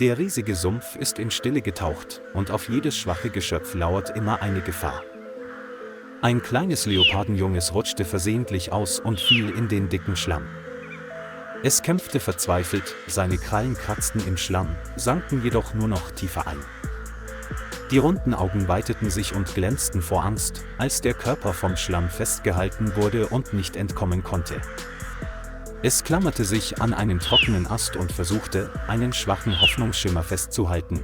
Der riesige Sumpf ist in Stille getaucht, und auf jedes schwache Geschöpf lauert immer eine Gefahr. Ein kleines Leopardenjunges rutschte versehentlich aus und fiel in den dicken Schlamm. Es kämpfte verzweifelt, seine Krallen kratzten im Schlamm, sanken jedoch nur noch tiefer ein. Die runden Augen weiteten sich und glänzten vor Angst, als der Körper vom Schlamm festgehalten wurde und nicht entkommen konnte. Es klammerte sich an einen trockenen Ast und versuchte, einen schwachen Hoffnungsschimmer festzuhalten.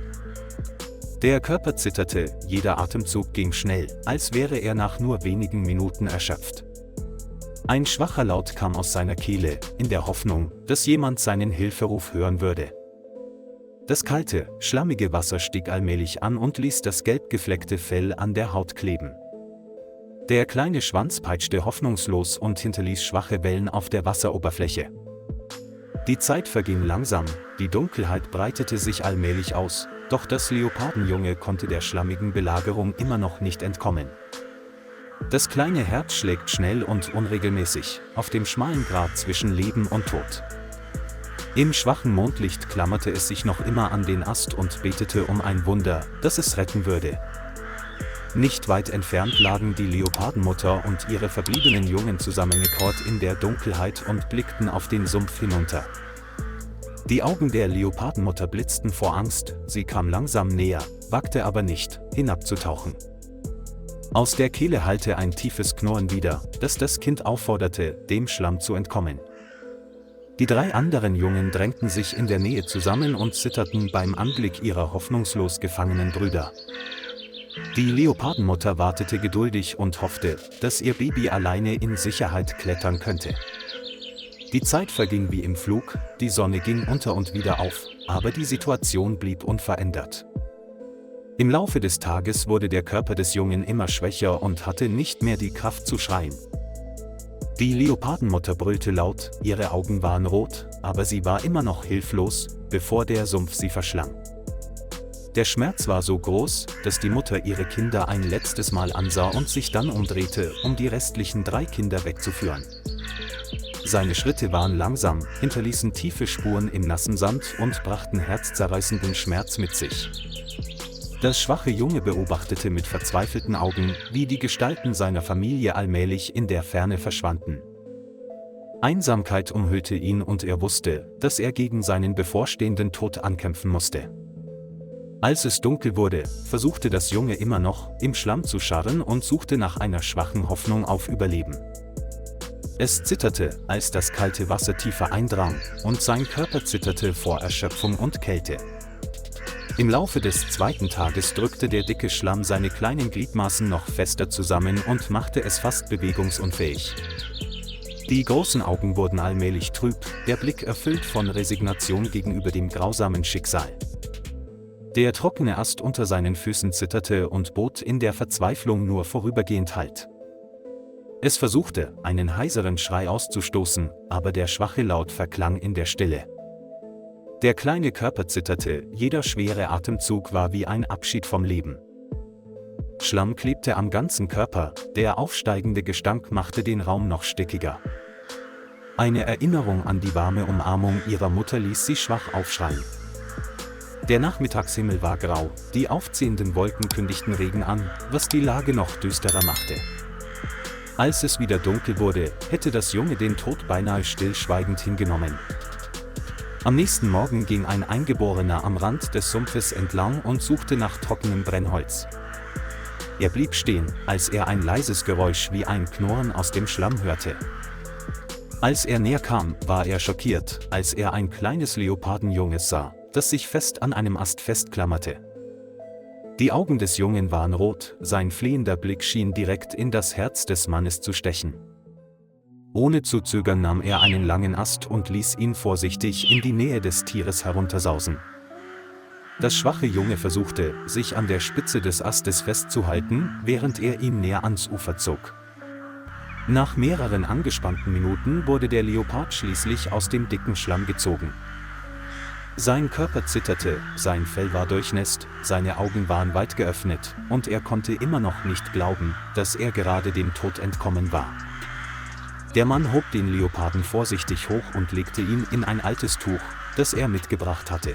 Der Körper zitterte, jeder Atemzug ging schnell, als wäre er nach nur wenigen Minuten erschöpft. Ein schwacher Laut kam aus seiner Kehle, in der Hoffnung, dass jemand seinen Hilferuf hören würde. Das kalte, schlammige Wasser stieg allmählich an und ließ das gelb gefleckte Fell an der Haut kleben. Der kleine Schwanz peitschte hoffnungslos und hinterließ schwache Wellen auf der Wasseroberfläche. Die Zeit verging langsam, die Dunkelheit breitete sich allmählich aus, doch das Leopardenjunge konnte der schlammigen Belagerung immer noch nicht entkommen. Das kleine Herz schlägt schnell und unregelmäßig, auf dem schmalen Grat zwischen Leben und Tod. Im schwachen Mondlicht klammerte es sich noch immer an den Ast und betete um ein Wunder, das es retten würde. Nicht weit entfernt lagen die Leopardenmutter und ihre verbliebenen Jungen zusammengekauert in der Dunkelheit und blickten auf den Sumpf hinunter. Die Augen der Leopardenmutter blitzten vor Angst, sie kam langsam näher, wagte aber nicht, hinabzutauchen. Aus der Kehle hallte ein tiefes Knurren wider, das das Kind aufforderte, dem Schlamm zu entkommen. Die 3 anderen Jungen drängten sich in der Nähe zusammen und zitterten beim Anblick ihrer hoffnungslos gefangenen Brüder. Die Leopardenmutter wartete geduldig und hoffte, dass ihr Baby alleine in Sicherheit klettern könnte. Die Zeit verging wie im Flug, die Sonne ging unter und wieder auf, aber die Situation blieb unverändert. Im Laufe des Tages wurde der Körper des Jungen immer schwächer und hatte nicht mehr die Kraft zu schreien. Die Leopardenmutter brüllte laut, ihre Augen waren rot, aber sie war immer noch hilflos, bevor der Sumpf sie verschlang. Der Schmerz war so groß, dass die Mutter ihre Kinder ein letztes Mal ansah und sich dann umdrehte, um die restlichen 3 Kinder wegzuführen. Seine Schritte waren langsam, hinterließen tiefe Spuren im nassen Sand und brachten herzzerreißenden Schmerz mit sich. Das schwache Junge beobachtete mit verzweifelten Augen, wie die Gestalten seiner Familie allmählich in der Ferne verschwanden. Einsamkeit umhüllte ihn und er wusste, dass er gegen seinen bevorstehenden Tod ankämpfen musste. Als es dunkel wurde, versuchte das Junge immer noch, im Schlamm zu scharren und suchte nach einer schwachen Hoffnung auf Überleben. Es zitterte, als das kalte Wasser tiefer eindrang, und sein Körper zitterte vor Erschöpfung und Kälte. Im Laufe des 2. Tages drückte der dicke Schlamm seine kleinen Gliedmaßen noch fester zusammen und machte es fast bewegungsunfähig. Die großen Augen wurden allmählich trüb, der Blick erfüllt von Resignation gegenüber dem grausamen Schicksal. Der trockene Ast unter seinen Füßen zitterte und bot in der Verzweiflung nur vorübergehend Halt. Es versuchte, einen heiseren Schrei auszustoßen, aber der schwache Laut verklang in der Stille. Der kleine Körper zitterte, jeder schwere Atemzug war wie ein Abschied vom Leben. Schlamm klebte am ganzen Körper, der aufsteigende Gestank machte den Raum noch stickiger. Eine Erinnerung an die warme Umarmung ihrer Mutter ließ sie schwach aufschreien. Der Nachmittagshimmel war grau, die aufziehenden Wolken kündigten Regen an, was die Lage noch düsterer machte. Als es wieder dunkel wurde, hätte das Junge den Tod beinahe stillschweigend hingenommen. Am nächsten Morgen ging ein Eingeborener am Rand des Sumpfes entlang und suchte nach trockenem Brennholz. Er blieb stehen, als er ein leises Geräusch wie ein Knurren aus dem Schlamm hörte. Als er näher kam, war er schockiert, als er ein kleines Leopardenjunges sah, das sich fest an einem Ast festklammerte. Die Augen des Jungen waren rot, sein flehender Blick schien direkt in das Herz des Mannes zu stechen. Ohne zu zögern nahm er einen langen Ast und ließ ihn vorsichtig in die Nähe des Tieres heruntersausen. Das schwache Junge versuchte, sich an der Spitze des Astes festzuhalten, während er ihn näher ans Ufer zog. Nach mehreren angespannten Minuten wurde der Leopard schließlich aus dem dicken Schlamm gezogen. Sein Körper zitterte, sein Fell war durchnässt, seine Augen waren weit geöffnet, und er konnte immer noch nicht glauben, dass er gerade dem Tod entkommen war. Der Mann hob den Leoparden vorsichtig hoch und legte ihn in ein altes Tuch, das er mitgebracht hatte.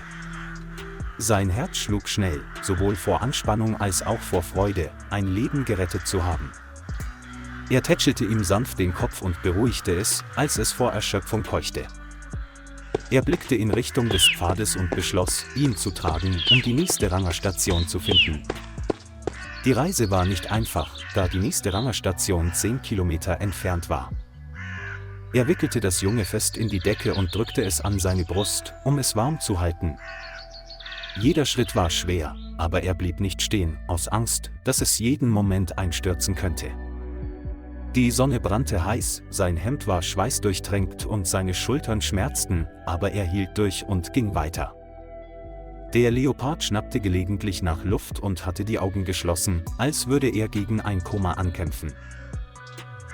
Sein Herz schlug schnell, sowohl vor Anspannung als auch vor Freude, ein Leben gerettet zu haben. Er tätschelte ihm sanft den Kopf und beruhigte es, als es vor Erschöpfung keuchte. Er blickte in Richtung des Pfades und beschloss, ihn zu tragen, um die nächste Rangerstation zu finden. Die Reise war nicht einfach, da die nächste Rangerstation 10 Kilometer entfernt war. Er wickelte das Junge fest in die Decke und drückte es an seine Brust, um es warm zu halten. Jeder Schritt war schwer, aber er blieb nicht stehen, aus Angst, dass es jeden Moment einstürzen könnte. Die Sonne brannte heiß, sein Hemd war schweißdurchtränkt und seine Schultern schmerzten, aber er hielt durch und ging weiter. Der Leopard schnappte gelegentlich nach Luft und hatte die Augen geschlossen, als würde er gegen ein Koma ankämpfen.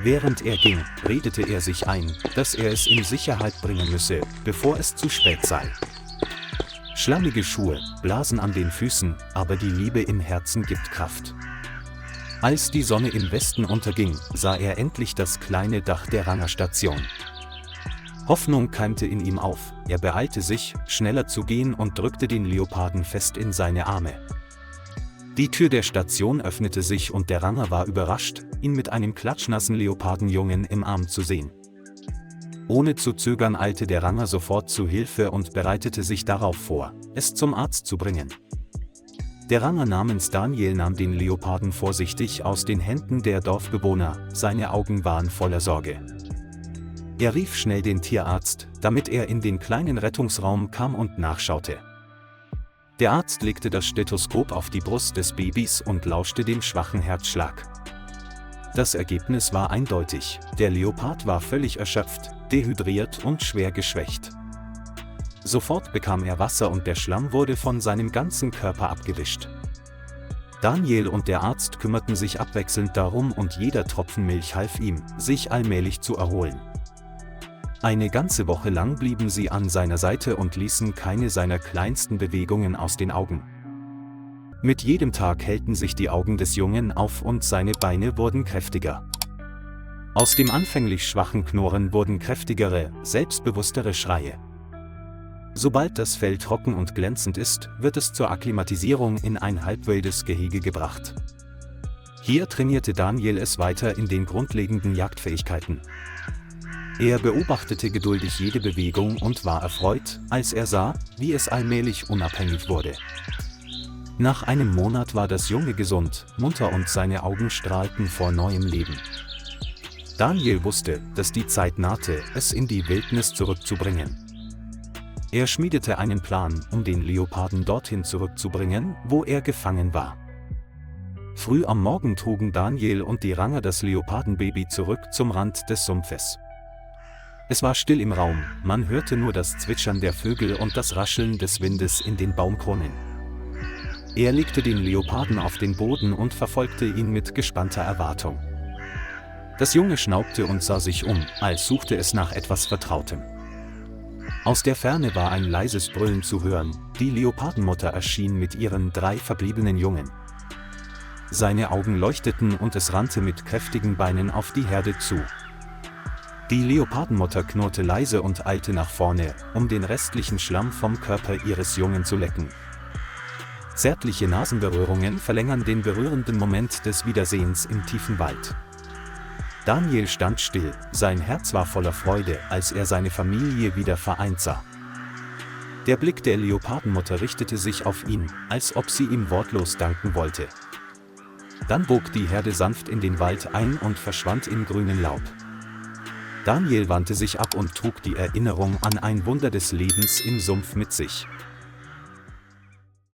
Während er ging, redete er sich ein, dass er es in Sicherheit bringen müsse, bevor es zu spät sei. Schlammige Schuhe, Blasen an den Füßen, aber die Liebe im Herzen gibt Kraft. Als die Sonne im Westen unterging, sah er endlich das kleine Dach der Rangerstation. Hoffnung keimte in ihm auf, er beeilte sich, schneller zu gehen und drückte den Leoparden fest in seine Arme. Die Tür der Station öffnete sich und der Ranger war überrascht, ihn mit einem klatschnassen Leopardenjungen im Arm zu sehen. Ohne zu zögern eilte der Ranger sofort zu Hilfe und bereitete sich darauf vor, es zum Arzt zu bringen. Der Ranger namens Daniel nahm den Leoparden vorsichtig aus den Händen der Dorfbewohner, seine Augen waren voller Sorge. Er rief schnell den Tierarzt, damit er in den kleinen Rettungsraum kam und nachschaute. Der Arzt legte das Stethoskop auf die Brust des Babys und lauschte dem schwachen Herzschlag. Das Ergebnis war eindeutig, der Leopard war völlig erschöpft, dehydriert und schwer geschwächt. Sofort bekam er Wasser und der Schlamm wurde von seinem ganzen Körper abgewischt. Daniel und der Arzt kümmerten sich abwechselnd darum und jeder Tropfen Milch half ihm, sich allmählich zu erholen. Eine ganze Woche lang blieben sie an seiner Seite und ließen keine seiner kleinsten Bewegungen aus den Augen. Mit jedem Tag hellten sich die Augen des Jungen auf und seine Beine wurden kräftiger. Aus dem anfänglich schwachen Knurren wurden kräftigere, selbstbewusstere Schreie. Sobald das Fell trocken und glänzend ist, wird es zur Akklimatisierung in ein halbwildes Gehege gebracht. Hier trainierte Daniel es weiter in den grundlegenden Jagdfähigkeiten. Er beobachtete geduldig jede Bewegung und war erfreut, als er sah, wie es allmählich unabhängig wurde. Nach einem Monat war das Junge gesund, munter und seine Augen strahlten vor neuem Leben. Daniel wusste, dass die Zeit nahte, es in die Wildnis zurückzubringen. Er schmiedete einen Plan, um den Leoparden dorthin zurückzubringen, wo er gefangen war. Früh am Morgen trugen Daniel und die Ranger das Leopardenbaby zurück zum Rand des Sumpfes. Es war still im Raum, man hörte nur das Zwitschern der Vögel und das Rascheln des Windes in den Baumkronen. Er legte den Leoparden auf den Boden und verfolgte ihn mit gespannter Erwartung. Das Junge schnaubte und sah sich um, als suchte es nach etwas Vertrautem. Aus der Ferne war ein leises Brüllen zu hören, die Leopardenmutter erschien mit ihren 3 verbliebenen Jungen. Seine Augen leuchteten und es rannte mit kräftigen Beinen auf die Herde zu. Die Leopardenmutter knurrte leise und eilte nach vorne, um den restlichen Schlamm vom Körper ihres Jungen zu lecken. Zärtliche Nasenberührungen verlängern den berührenden Moment des Wiedersehens im tiefen Wald. Daniel stand still, sein Herz war voller Freude, als er seine Familie wieder vereint sah. Der Blick der Leopardenmutter richtete sich auf ihn, als ob sie ihm wortlos danken wollte. Dann bog die Herde sanft in den Wald ein und verschwand im grünen Laub. Daniel wandte sich ab und trug die Erinnerung an ein Wunder des Lebens im Sumpf mit sich.